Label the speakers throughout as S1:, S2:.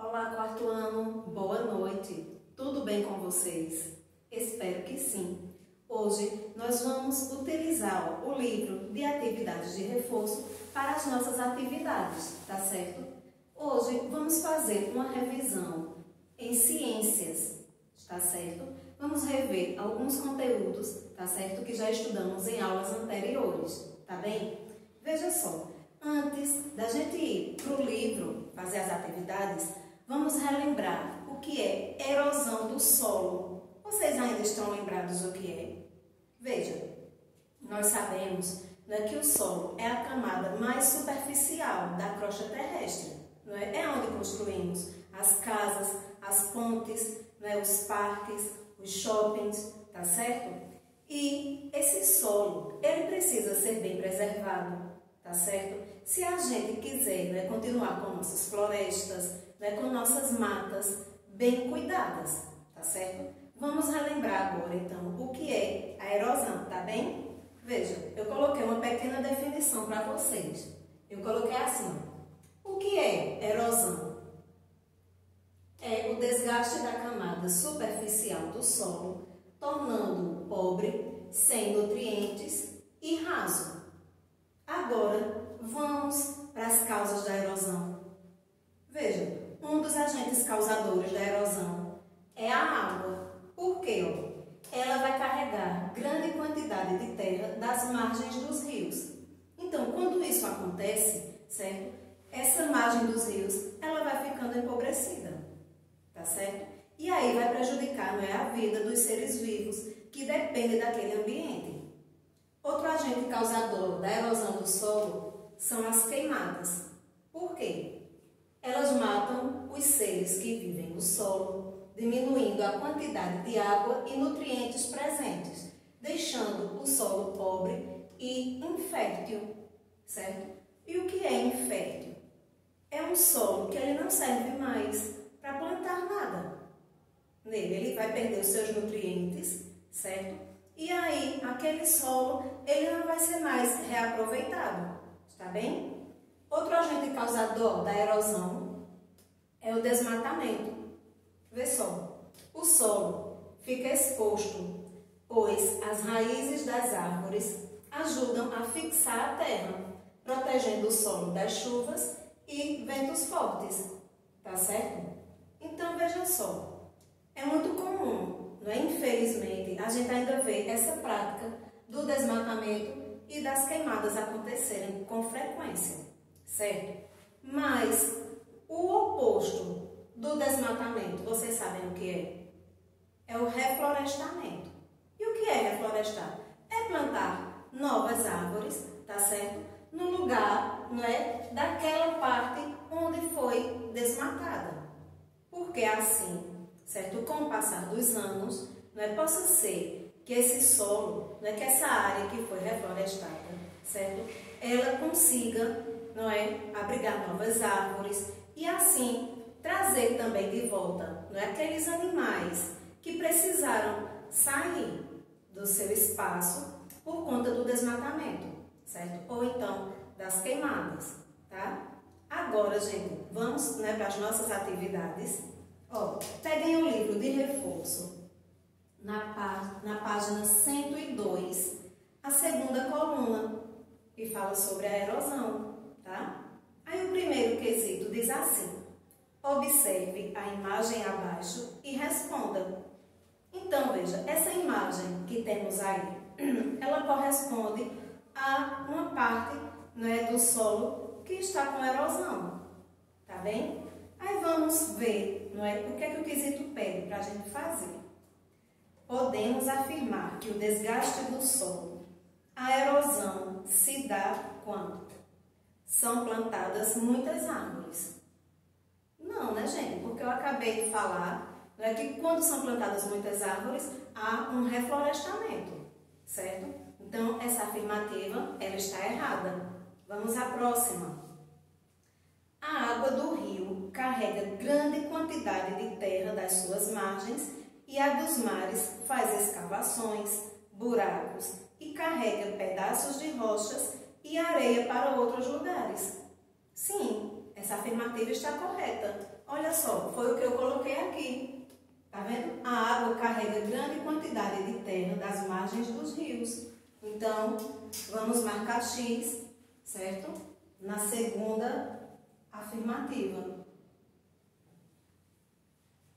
S1: Olá, quarto ano, boa noite. Tudo bem com vocês? Espero que sim. Hoje nós vamos utilizar o livro de atividades de reforço para as nossas atividades, tá certo? Hoje vamos fazer uma revisão em ciências, tá certo? Vamos rever alguns conteúdos, tá certo? Que já estudamos em aulas anteriores, tá bem? Veja só, antes da gente ir para o livro fazer as atividades, vamos relembrar o que é erosão do solo. Vocês ainda estão lembrados do que é? Veja, nós sabemos, que o solo é a camada mais superficial da crosta terrestre. É onde construímos as casas, as pontes, os parques, os shoppings, tá certo? E esse solo, ele precisa ser bem preservado, tá certo? Se a gente quiser continuar com nossas florestas, com nossas matas bem cuidadas, tá certo? Vamos relembrar agora, então, o que é a erosão, tá bem? Veja, eu coloquei uma pequena definição para vocês. Eu coloquei assim, ó. O que é erosão? É o desgaste da camada superficial do solo, tornando-o pobre, sem nutrientes e raso. Agora, vamos para as causas da erosão. Veja, um dos agentes causadores da erosão é a água. Por quê? Ela vai carregar grande quantidade de terra das margens dos rios. Então, quando isso acontece, certo? Essa margem dos rios, ela vai ficando empobrecida, tá certo? E aí vai prejudicar, a vida dos seres vivos que dependem daquele ambiente. Outro agente causador da erosão do solo são as queimadas. Por quê? Elas matam os seres que vivem no solo, diminuindo a quantidade de água e nutrientes presentes, deixando o solo pobre e infértil, certo? E o que é infértil? É um solo que ele não serve mais para plantar nada. Nele ele vai perder os seus nutrientes, certo? E aí, aquele solo, ele não vai ser mais reaproveitado, está bem? Outro agente causador da erosão é o desmatamento. Vê só, o solo fica exposto, pois as raízes das árvores ajudam a fixar a terra, protegendo o solo das chuvas e ventos fortes, tá certo? Então, veja só, é muito comum, infelizmente, a gente ainda vê essa prática do desmatamento e das queimadas acontecerem com frequência, certo? Mas o oposto do desmatamento, vocês sabem o que é? É o reflorestamento. E o que é reflorestar? É plantar novas árvores, tá certo? No lugar, daquela parte onde foi desmatada. Porque assim, certo? Com o passar dos anos, possa ser que esse solo, que essa área que foi reflorestada, certo? Ela consiga, abrigar novas árvores e assim trazer também de volta, aqueles animais que precisaram sair do seu espaço por conta do desmatamento, certo? Ou então das queimadas, tá? Agora, gente, vamos, para as nossas atividades. Ó, peguem o livro de reforço na página 102, a segunda coluna, que fala sobre a erosão, tá? Aí o primeiro quesito diz assim: observe a imagem abaixo e responda. Então, veja, essa imagem que temos aí, ela corresponde a uma parte, do solo que está com erosão, tá bem? Aí vamos ver, o que é que o quesito pede para a gente fazer. Podemos afirmar que o desgaste do solo, a erosão, se dá quando são plantadas muitas árvores. Não, gente? Porque eu acabei de falar, que quando são plantadas muitas árvores, há um reflorestamento, certo? Então, essa afirmativa, ela está errada. Vamos à próxima. A água do rio carrega grande quantidade de terra das suas margens e a dos mares faz escavações, buracos e carrega pedaços de rochas e areia para outros lugares. Sim, essa afirmativa está correta. Olha só, foi o que eu coloquei aqui. Tá vendo? A água carrega grande quantidade de terra das margens dos rios. Então, vamos marcar X, certo? Na segunda afirmativa.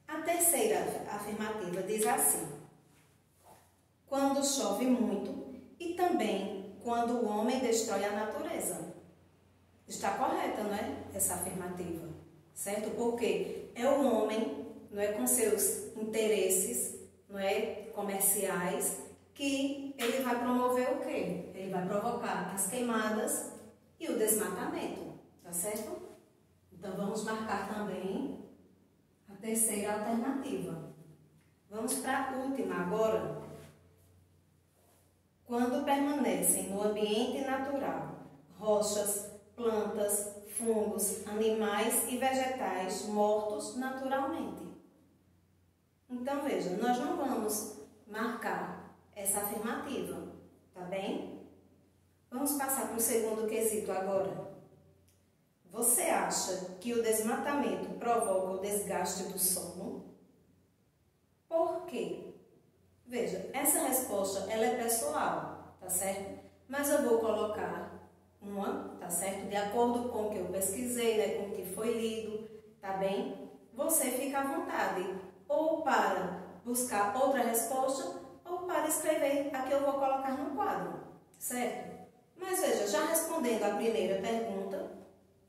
S1: A terceira afirmativa diz assim: quando chove muito e também quando o homem destrói a natureza. Está correta, não é? Essa afirmativa, certo? Porque é o homem, não é, com seus interesses, não é, comerciais, que ele vai promover o quê? Ele vai provocar as queimadas e o desmatamento, tá certo? Então vamos marcar também a terceira alternativa. Vamos para a última agora. Quando permanecem no ambiente natural, rochas, plantas, fungos, animais e vegetais mortos naturalmente. Então, veja, nós não vamos marcar essa afirmativa, tá bem? Vamos passar para o segundo quesito agora. Você acha que o desmatamento provoca o desgaste do solo? Por quê? Veja, essa resposta ela é pessoal, tá certo? Mas eu vou colocar uma, tá certo? De acordo com o que eu pesquisei, né? Com o que foi lido, tá bem? Você fica à vontade, ou para buscar outra resposta, ou para escrever a que eu vou colocar no quadro, certo? Mas veja, já respondendo a primeira pergunta,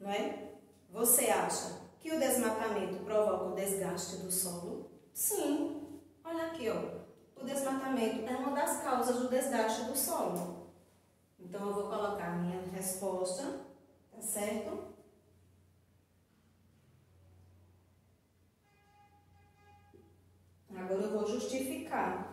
S1: não é? Você acha que o desmatamento provoca o desgaste do solo? Sim. Olha aqui, ó. O desmatamento é uma das causas do desgaste do solo. Então, eu vou colocar a minha resposta, tá certo? Agora eu vou justificar.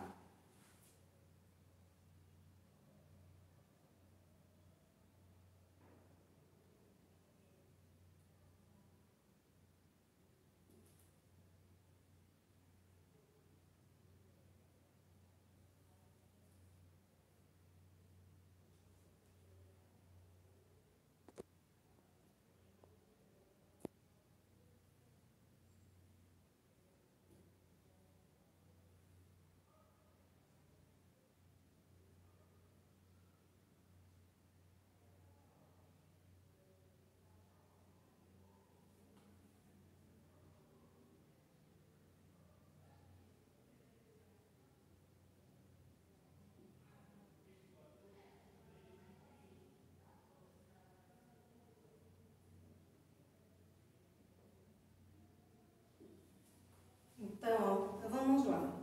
S1: Então, vamos lá.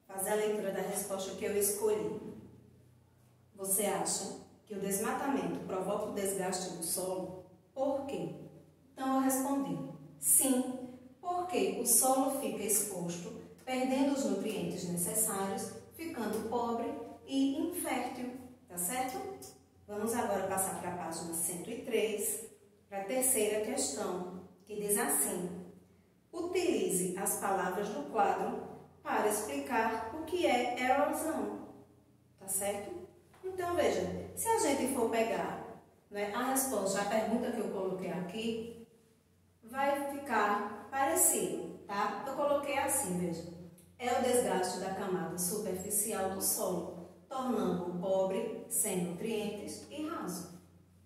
S1: Fazer a leitura da resposta que eu escolhi. Você acha que o desmatamento provoca o desgaste do solo? Por quê? Então, eu respondi: sim, porque o solo fica exposto, perdendo os nutrientes necessários, ficando pobre e infértil, tá certo? Vamos agora passar para a página 103, para a terceira questão, que diz assim: utilize as palavras do quadro para explicar o que é erosão, tá certo? Então, veja, se a gente for pegar, né, a resposta à pergunta que eu coloquei aqui, vai ficar parecido, tá? Eu coloquei assim, veja. É o desgaste da camada superficial do solo, tornando-o pobre, sem nutrientes e raso,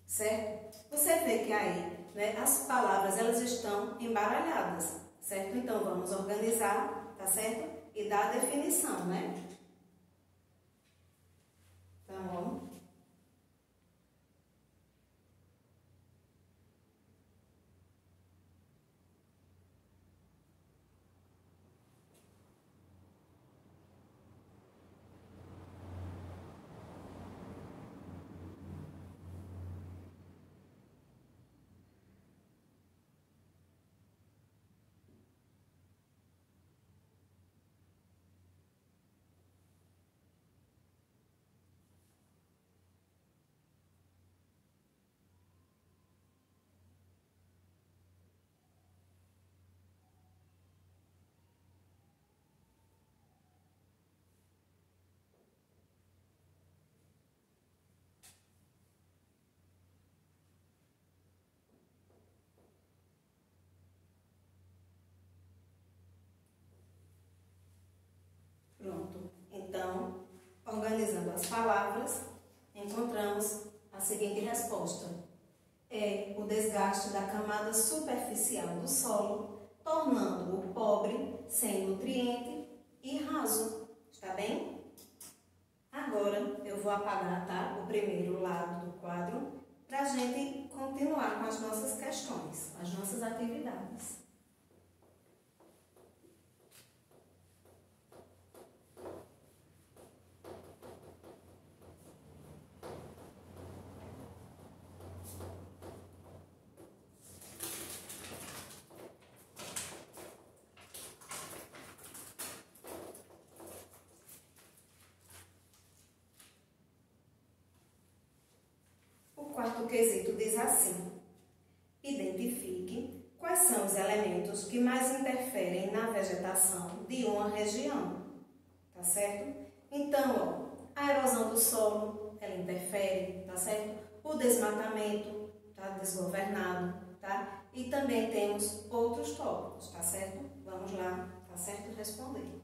S1: certo? Você vê que aí, né, as palavras elas estão embaralhadas, certo? Então, vamos organizar, tá certo? E dar a definição, né? Então, as palavras, encontramos a seguinte resposta. É o desgaste da camada superficial do solo, tornando-o pobre, sem nutriente e raso. Está bem? Agora eu vou apagar, tá, o primeiro lado do quadro para a gente continuar com as nossas questões, as nossas atividades. O quarto quesito diz assim: identifique quais são os elementos que mais interferem na vegetação de uma região. Tá certo? Então, ó, a erosão do solo, ela interfere, tá certo? O desmatamento, tá? Desgovernado, tá? E também temos outros tópicos, tá certo? Vamos lá, tá certo? Responder.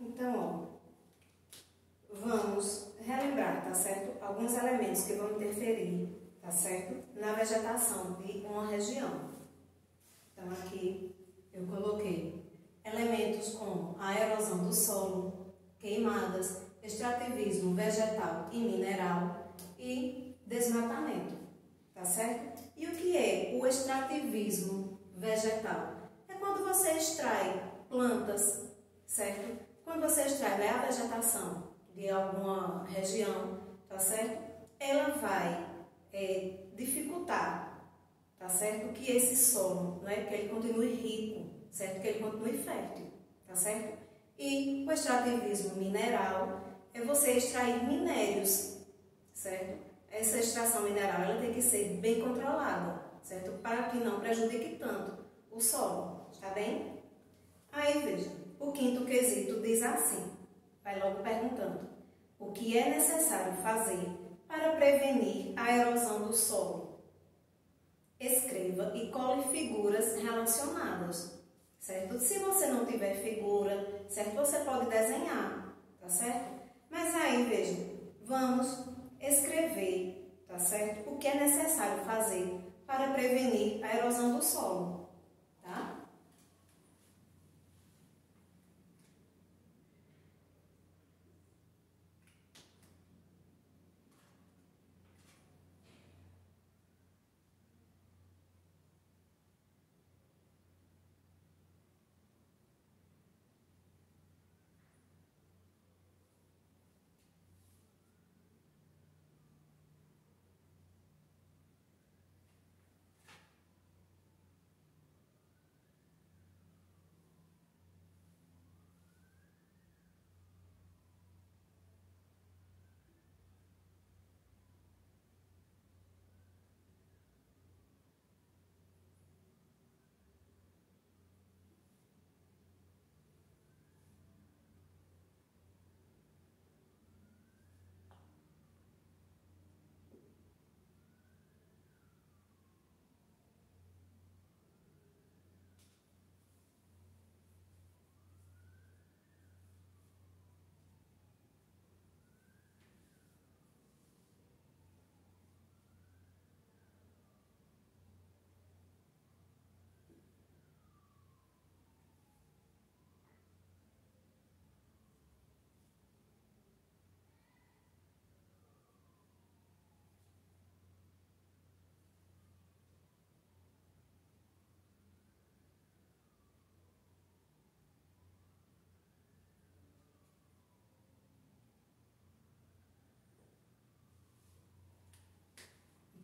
S1: Então, ó, vamos relembrar, tá certo? Alguns elementos que vão interferir, tá certo? Na vegetação de uma região. Então, aqui eu coloquei elementos como a erosão do solo, queimadas, extrativismo vegetal e mineral e desmatamento, tá certo? E o que é o extrativismo vegetal? É quando você extrai plantas, certo? Quando você extrai a vegetação de alguma região, tá certo? Ela vai dificultar, tá certo? Que esse solo, né, que ele continue rico, certo? Que ele continue fértil, tá certo? E o extrativismo mineral é você extrair minérios, certo? Essa extração mineral ela tem que ser bem controlada, certo? Para que não prejudique tanto o solo, tá bem? Aí veja, o quinto quesito diz assim, vai logo perguntando: o que é necessário fazer para prevenir a erosão do solo? Escreva e cole figuras relacionadas, certo? Se você não tiver figura, certo? Você pode desenhar, tá certo? Mas aí, veja, vamos escrever, tá certo? O que é necessário fazer para prevenir a erosão do solo, tá?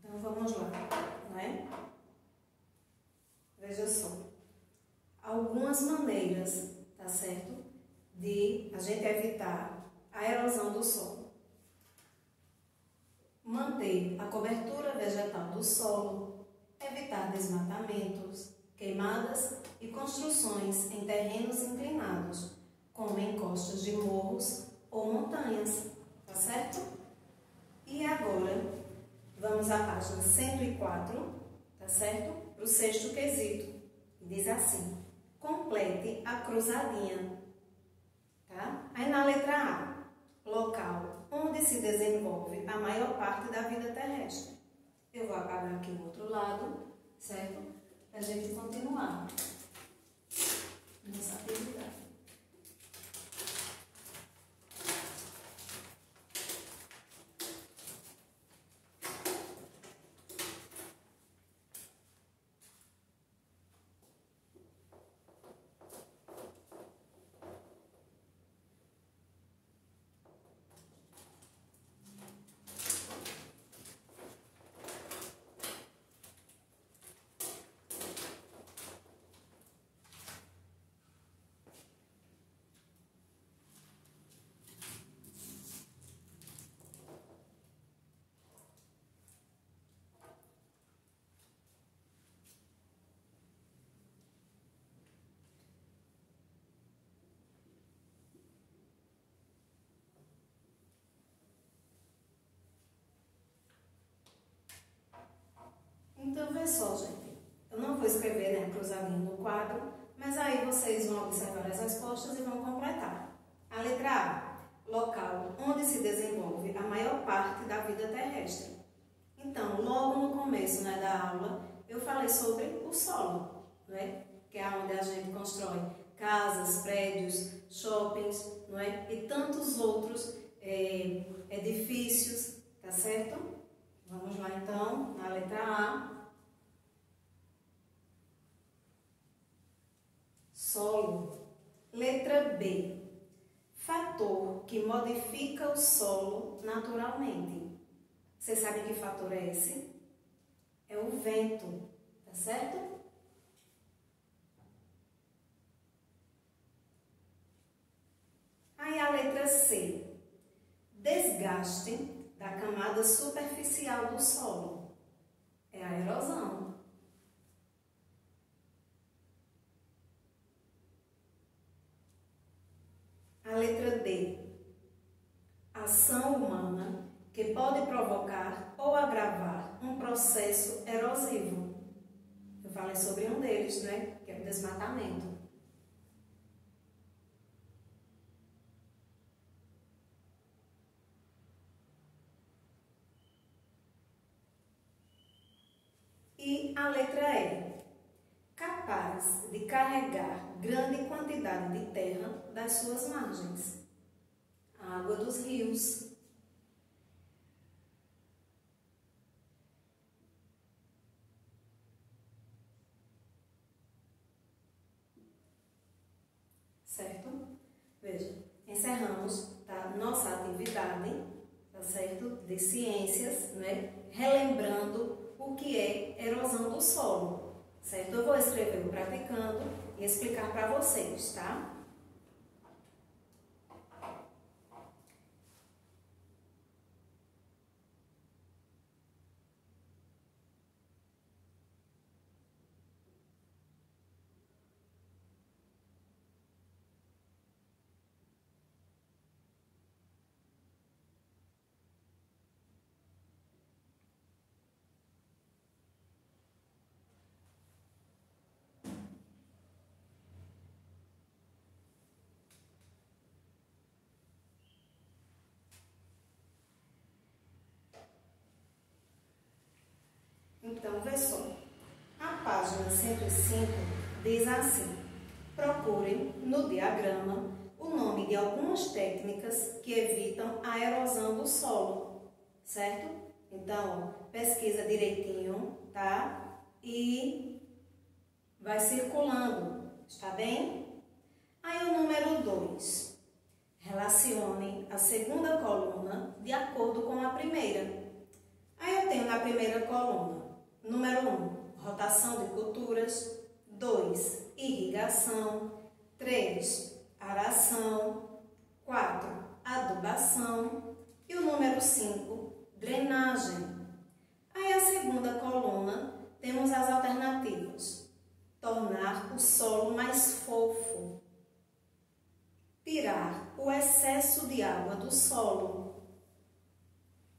S1: Então, vamos lá, né? Veja só. Algumas maneiras, tá certo? De a gente evitar a erosão do solo. Manter a cobertura vegetal do solo, evitar desmatamentos, queimadas e construções em terrenos inclinados, como encostas de morros ou montanhas, tá certo? E agora, vamos à página 104, tá certo? Para o sexto quesito. Diz assim: complete a cruzadinha, tá? Aí na letra A, local onde se desenvolve a maior parte da vida terrestre. Eu vou apagar aqui o outro lado, certo? Para a gente continuar nessa atividade. Então, vê só, gente. Eu não vou escrever, né, cruzadinho no quadro, mas aí vocês vão observar as respostas e vão completar. A letra A, local onde se desenvolve a maior parte da vida terrestre. Então, logo no começo, né, da aula, eu falei sobre o solo, né, que é onde a gente constrói casas, prédios, shoppings, não é, e tantos outros edifícios, tá certo? Vamos lá, então, na letra A. Solo. Letra B. Fator que modifica o solo naturalmente. Você sabe que fator é esse? É o vento, tá certo? Aí a letra C. Desgaste da camada superficial do solo. É a erosão. A letra D. Ação humana que pode provocar ou agravar um processo erosivo. Eu falei sobre um deles, né? Que é o desmatamento. E a letra E. Capaz de carregar grande quantidade de terra das suas margens. A água dos rios. Certo? Veja, encerramos a nossa atividade, tá certo? De ciências, né? Relembrando o que é erosão do solo, certo? Eu vou escrever o praticando e explicar para vocês, tá? Então, vê só. A página 105 diz assim: procure no diagrama o nome de algumas técnicas que evitam a erosão do solo, certo? Então, pesquisa direitinho, tá? E vai circulando, está bem? Aí o número 2. Relacione a segunda coluna de acordo com a primeira. Aí eu eu tenho na primeira coluna? Número 1, rotação de culturas. 2, irrigação. 3, aração. 4, adubação. E o número 5, drenagem. Aí a segunda coluna temos as alternativas. Tornar o solo mais fofo. Tirar o excesso de água do solo.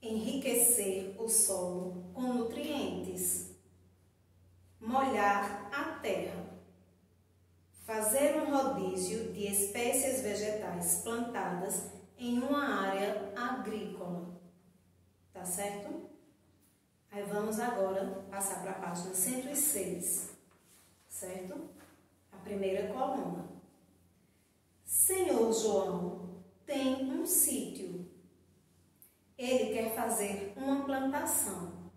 S1: Enriquecer o solo com nutrientes. Molhar a terra. Fazer um rodízio de espécies vegetais plantadas em uma área agrícola. Tá certo? Aí vamos agora passar para a página 106, certo? A primeira coluna. Senhor João tem um sítio. Ele quer fazer uma plantação,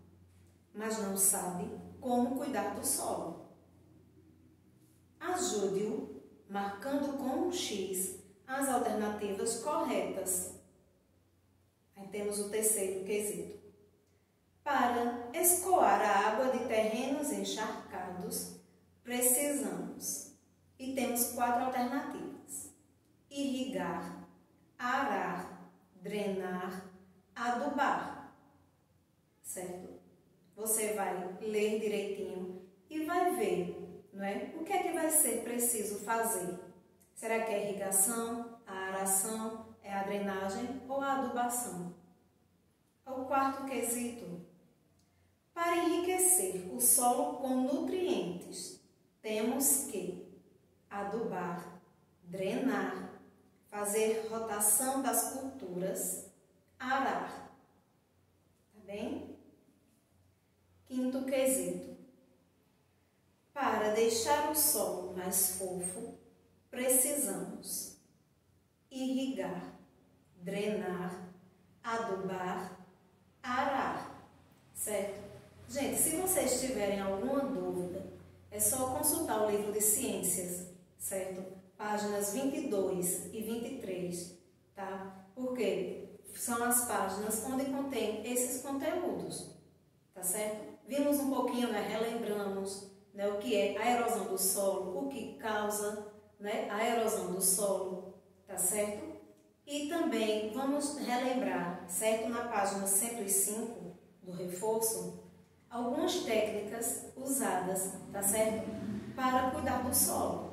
S1: mas não sabe como cuidar do solo. Ajude-o marcando com um X as alternativas corretas. Aí temos o terceiro quesito. Para escoar a água de terrenos encharcados, precisamos. E temos 4 alternativas. Irrigar, arar, drenar, adubar. Certo? Você vai ler direitinho e vai ver, não é? O que é que vai ser preciso fazer? Será que é a irrigação, a aração, é a drenagem ou a adubação? O quarto quesito. Para enriquecer o solo com nutrientes, temos que adubar, drenar, fazer rotação das culturas, arar. Tá bem? Quinto quesito. Para deixar o solo mais fofo, precisamos irrigar, drenar, adubar, arar. Certo? Gente, se vocês tiverem alguma dúvida, é só consultar o livro de ciências, certo? Páginas 22 e 23, tá? Porque são as páginas onde contém esses conteúdos, tá certo? Vimos um pouquinho, né? Relembramos, né, o que é a erosão do solo, o que causa, né, a erosão do solo, tá certo? E também vamos relembrar, certo? Na página 105 do reforço, algumas técnicas usadas, tá certo? Para cuidar do solo,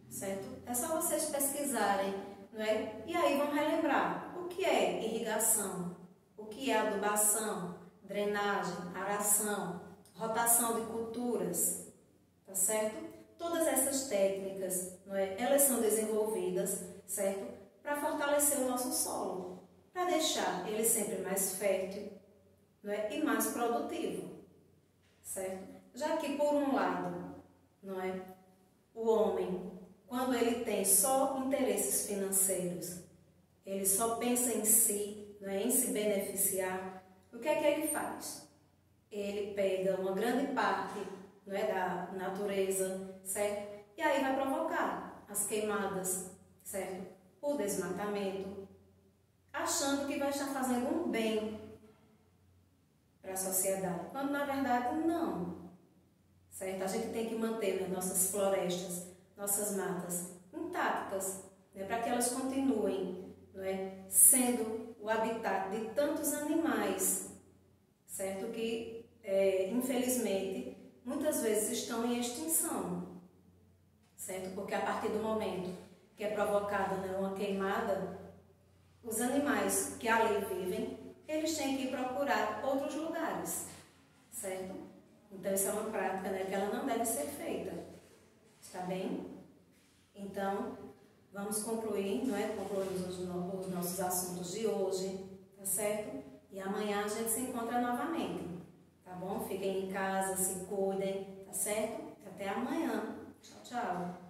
S1: certo? É só vocês pesquisarem, não é? E aí vão relembrar o que é irrigação, o que é adubação, drenagem, aração, rotação de culturas, tá certo? Todas essas técnicas, não é? Elas são desenvolvidas, certo? Para fortalecer o nosso solo, para deixar ele sempre mais fértil, não é? E mais produtivo, certo? Já que por um lado, não é? O homem, quando ele tem só interesses financeiros, ele só pensa em si, não é? Em se beneficiar, o que é que ele faz? Ele pega uma grande parte, não é? Da natureza, certo? E aí vai provocar as queimadas, certo? O desmatamento, achando que vai estar fazendo um bem para a sociedade, quando na verdade não, certo? A gente tem que manter, né, nossas florestas, nossas matas intactas, né, para que elas continuem, não é, sendo o habitat de tantos animais, certo? Que, infelizmente, muitas vezes estão em extinção, certo? Porque a partir do momento que é provocada, né, uma queimada, os animais que ali vivem, eles têm que procurar outros lugares, certo? Então, isso é uma prática, né, que ela não deve ser feita, está bem? Então, vamos concluir, não é? Concluímos os nossos assuntos de hoje, tá certo? E amanhã a gente se encontra novamente, tá bom? Fiquem em casa, se cuidem, tá certo? Até amanhã. Tchau, tchau.